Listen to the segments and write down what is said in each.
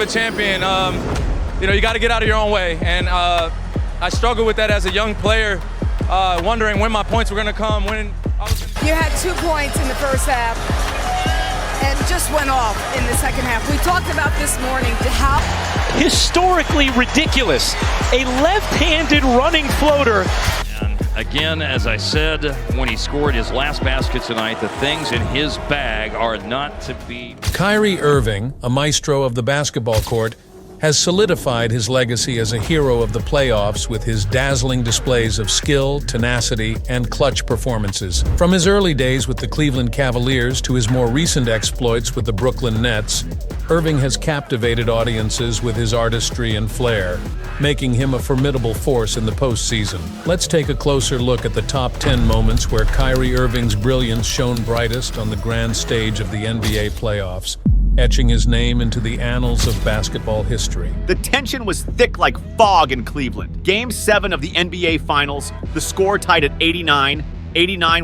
A champion, you got to get out of your own way, and I struggled with that as a young player, wondering when my points were going to come. You had 2 points in the first half and just went off in the second half. We talked about this morning how historically ridiculous, a left-handed running floater. And again, as I said, when he scored his last basket tonight, the things in his bag are not to be. Kyrie Irving, a maestro of the basketball court, has solidified his legacy as a hero of the playoffs with his dazzling displays of skill, tenacity, and clutch performances. From his early days with the Cleveland Cavaliers to his more recent exploits with the Brooklyn Nets, Irving has captivated audiences with his artistry and flair, making him a formidable force in the postseason. Let's take a closer look at the top 10 moments where Kyrie Irving's brilliance shone brightest on the grand stage of the NBA playoffs, etching his name into the annals of basketball history. The tension was thick like fog in Cleveland. Game 7 of the NBA Finals, the score tied at 89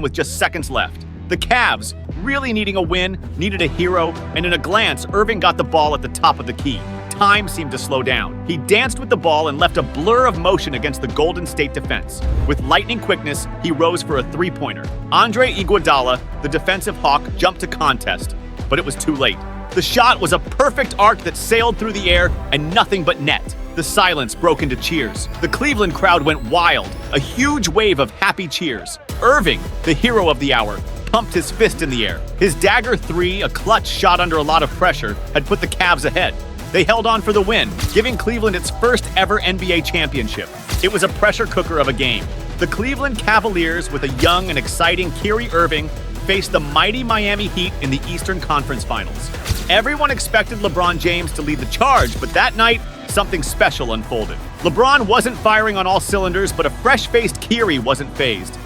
with just seconds left. The Cavs, really needing a win, needed a hero, and in a glance, Irving got the ball at the top of the key. Time seemed to slow down. He danced with the ball and left a blur of motion against the Golden State defense. With lightning quickness, he rose for a three-pointer. Andre Iguodala, the defensive hawk, jumped to contest, but it was too late. The shot was a perfect arc that sailed through the air and nothing but net. The silence broke into cheers. The Cleveland crowd went wild, a huge wave of happy cheers. Irving, the hero of the hour, pumped his fist in the air. His dagger three, a clutch shot under a lot of pressure, had put the Cavs ahead. They held on for the win, giving Cleveland its first ever NBA championship. It was a pressure cooker of a game. The Cleveland Cavaliers, with a young and exciting Kyrie Irving, faced the mighty Miami Heat in the Eastern Conference Finals. Everyone expected LeBron James to lead the charge, but that night, something special unfolded. LeBron wasn't firing on all cylinders, but a fresh-faced Kyrie wasn't fazed.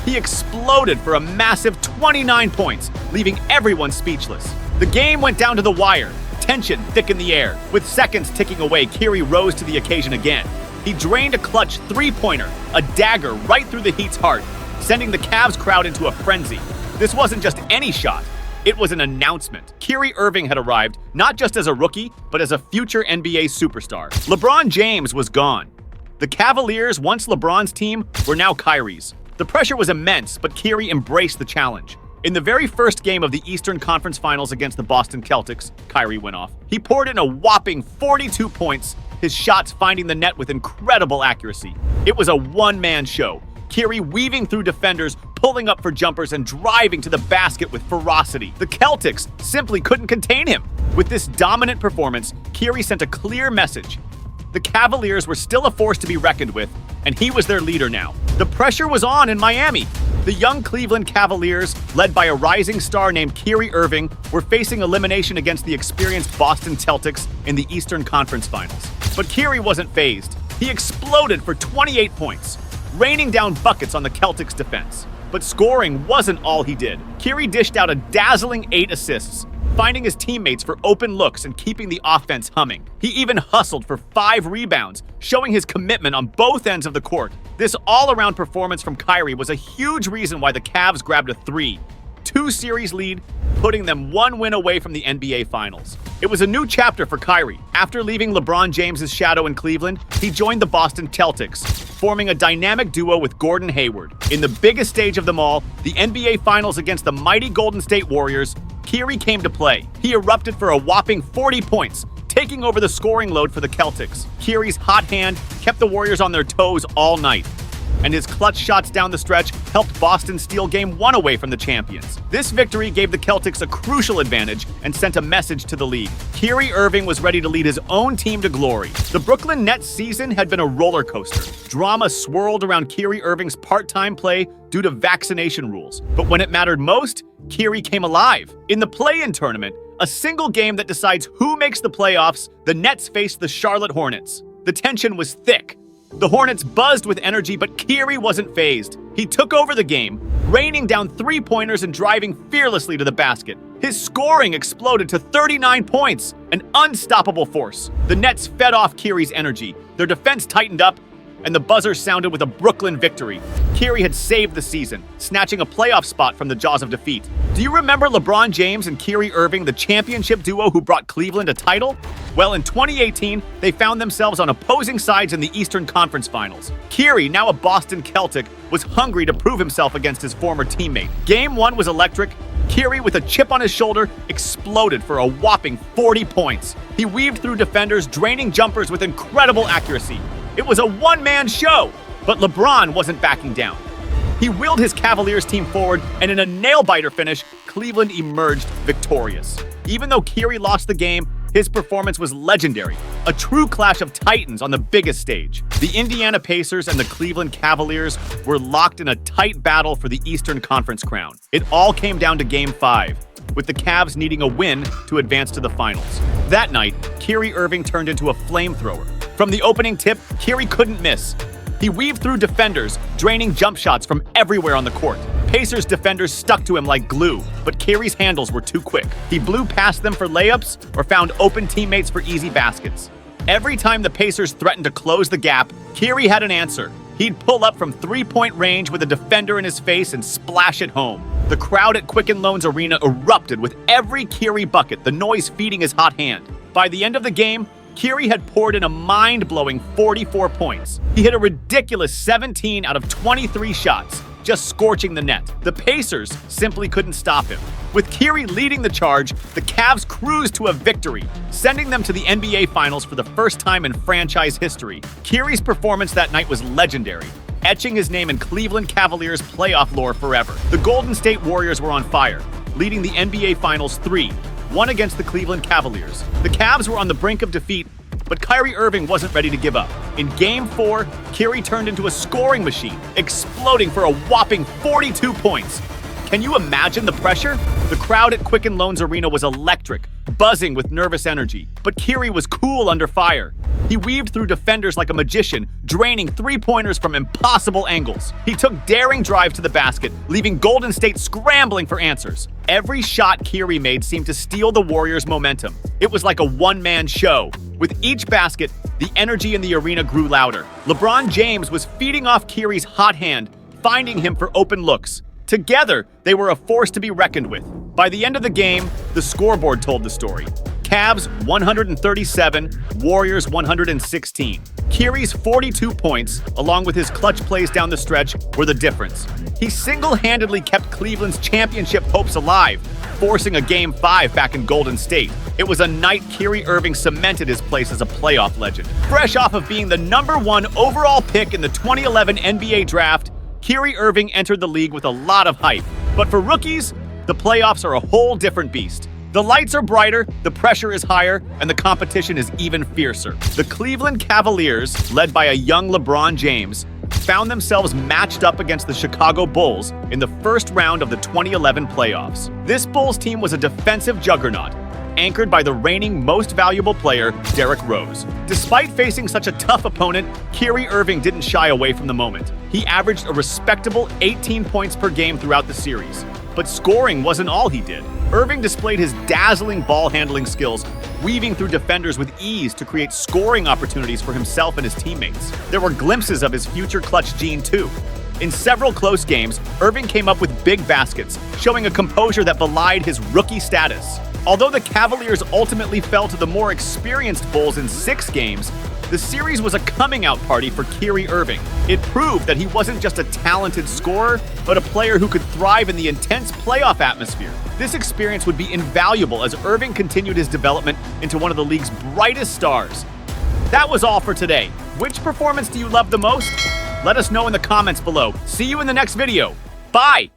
He exploded for a massive 29 points, leaving everyone speechless. The game went down to the wire, tension thick in the air. With seconds ticking away, Kyrie rose to the occasion again. He drained a clutch three-pointer, a dagger right through the Heat's heart, sending the Cavs crowd into a frenzy. This wasn't just any shot. It was an announcement. Kyrie Irving had arrived, not just as a rookie, but as a future NBA superstar. LeBron James was gone. The Cavaliers, once LeBron's team, were now Kyrie's. The pressure was immense, but Kyrie embraced the challenge. In the very first game of the Eastern Conference Finals against the Boston Celtics, Kyrie went off. He poured in a whopping 42 points, his shots finding the net with incredible accuracy. It was a one-man show. Kyrie weaving through defenders, pulling up for jumpers, and driving to the basket with ferocity. The Celtics simply couldn't contain him. With this dominant performance, Kyrie sent a clear message. The Cavaliers were still a force to be reckoned with, and he was their leader now. The pressure was on in Miami. The young Cleveland Cavaliers, led by a rising star named Kyrie Irving, were facing elimination against the experienced Boston Celtics in the Eastern Conference Finals. But Kyrie wasn't fazed. He exploded for 28 points, raining down buckets on the Celtics' defense. But scoring wasn't all he did. Kyrie dished out a dazzling 8 assists, finding his teammates for open looks and keeping the offense humming. He even hustled for 5 rebounds, showing his commitment on both ends of the court. This all-around performance from Kyrie was a huge reason why the Cavs grabbed a 3-2 series lead, putting them 1 win away from the NBA Finals. It was a new chapter for Kyrie. After leaving LeBron James' shadow in Cleveland, he joined the Boston Celtics, forming a dynamic duo with Gordon Hayward. In the biggest stage of them all, the NBA Finals against the mighty Golden State Warriors, Kyrie came to play. He erupted for a whopping 40 points, taking over the scoring load for the Celtics. Kyrie's hot hand kept the Warriors on their toes all night, and his clutch shots down the stretch helped Boston steal Game 1 away from the champions. This victory gave the Celtics a crucial advantage and sent a message to the league. Kyrie Irving was ready to lead his own team to glory. The Brooklyn Nets season had been a roller coaster. Drama swirled around Kyrie Irving's part-time play due to vaccination rules. But when it mattered most, Kyrie came alive. In the play-in tournament, a single game that decides who makes the playoffs, the Nets faced the Charlotte Hornets. The tension was thick. The Hornets buzzed with energy, but Kyrie wasn't fazed. He took over the game, raining down three-pointers and driving fearlessly to the basket. His scoring exploded to 39 points, an unstoppable force. The Nets fed off Kyrie's energy. Their defense tightened up, and the buzzer sounded with a Brooklyn victory. Kyrie had saved the season, snatching a playoff spot from the jaws of defeat. Do you remember LeBron James and Kyrie Irving, the championship duo who brought Cleveland a title? Well, in 2018, they found themselves on opposing sides in the Eastern Conference Finals. Kyrie, now a Boston Celtic, was hungry to prove himself against his former teammate. Game 1 was electric. Kyrie, with a chip on his shoulder, exploded for a whopping 40 points. He weaved through defenders, draining jumpers with incredible accuracy. It was a one-man show, but LeBron wasn't backing down. He wheeled his Cavaliers team forward, and in a nail-biter finish, Cleveland emerged victorious. Even though Kyrie lost the game, his performance was legendary, a true clash of titans on the biggest stage. The Indiana Pacers and the Cleveland Cavaliers were locked in a tight battle for the Eastern Conference crown. It all came down to Game 5, with the Cavs needing a win to advance to the finals. That night, Kyrie Irving turned into a flamethrower. From the opening tip, Kyrie couldn't miss. He weaved through defenders, draining jump shots from everywhere on the court. Pacers defenders stuck to him like glue, but Kyrie's handles were too quick. He blew past them for layups or found open teammates for easy baskets. Every time the Pacers threatened to close the gap, Kyrie had an answer. He'd pull up from three-point range with a defender in his face and splash it home. The crowd at Quicken Loans Arena erupted with every Kyrie bucket, the noise feeding his hot hand. By the end of the game, Kyrie had poured in a mind-blowing 44 points. He hit a ridiculous 17 out of 23 shots, just scorching the net. The Pacers simply couldn't stop him. With Kyrie leading the charge, the Cavs cruised to a victory, sending them to the NBA Finals for the first time in franchise history. Kyrie's performance that night was legendary, etching his name in Cleveland Cavaliers playoff lore forever. The Golden State Warriors were on fire, leading the NBA Finals 3-1 against the Cleveland Cavaliers. The Cavs were on the brink of defeat, but Kyrie Irving wasn't ready to give up. In Game 4, Kyrie turned into a scoring machine, exploding for a whopping 42 points. Can you imagine the pressure? The crowd at Quicken Loans Arena was electric, buzzing with nervous energy. But Kyrie was cool under fire. He weaved through defenders like a magician, draining three-pointers from impossible angles. He took daring drives to the basket, leaving Golden State scrambling for answers. Every shot Kyrie made seemed to steal the Warriors' momentum. It was like a one-man show. With each basket, the energy in the arena grew louder. LeBron James was feeding off Kyrie's hot hand, finding him for open looks. Together, they were a force to be reckoned with. By the end of the game, the scoreboard told the story. Cavs 137, Warriors 116. Kyrie's 42 points, along with his clutch plays down the stretch, were the difference. He single-handedly kept Cleveland's championship hopes alive, forcing a Game 5 back in Golden State. It was a night Kyrie Irving cemented his place as a playoff legend. Fresh off of being the #1 overall pick in the 2011 NBA Draft, Kyrie Irving entered the league with a lot of hype. But for rookies, the playoffs are a whole different beast. The lights are brighter, the pressure is higher, and the competition is even fiercer. The Cleveland Cavaliers, led by a young LeBron James, found themselves matched up against the Chicago Bulls in the first round of the 2011 playoffs. This Bulls team was a defensive juggernaut, anchored by the reigning most valuable player, Derrick Rose. Despite facing such a tough opponent, Kyrie Irving didn't shy away from the moment. He averaged a respectable 18 points per game throughout the series. But scoring wasn't all he did. Irving displayed his dazzling ball handling skills, weaving through defenders with ease to create scoring opportunities for himself and his teammates. There were glimpses of his future clutch gene too. In several close games, Irving came up with big baskets, showing a composure that belied his rookie status. Although the Cavaliers ultimately fell to the more experienced Bulls in 6 games, the series was a coming-out party for Kyrie Irving. It proved that he wasn't just a talented scorer, but a player who could thrive in the intense playoff atmosphere. This experience would be invaluable as Irving continued his development into one of the league's brightest stars. That was all for today. Which performance do you love the most? Let us know in the comments below. See you in the next video. Bye!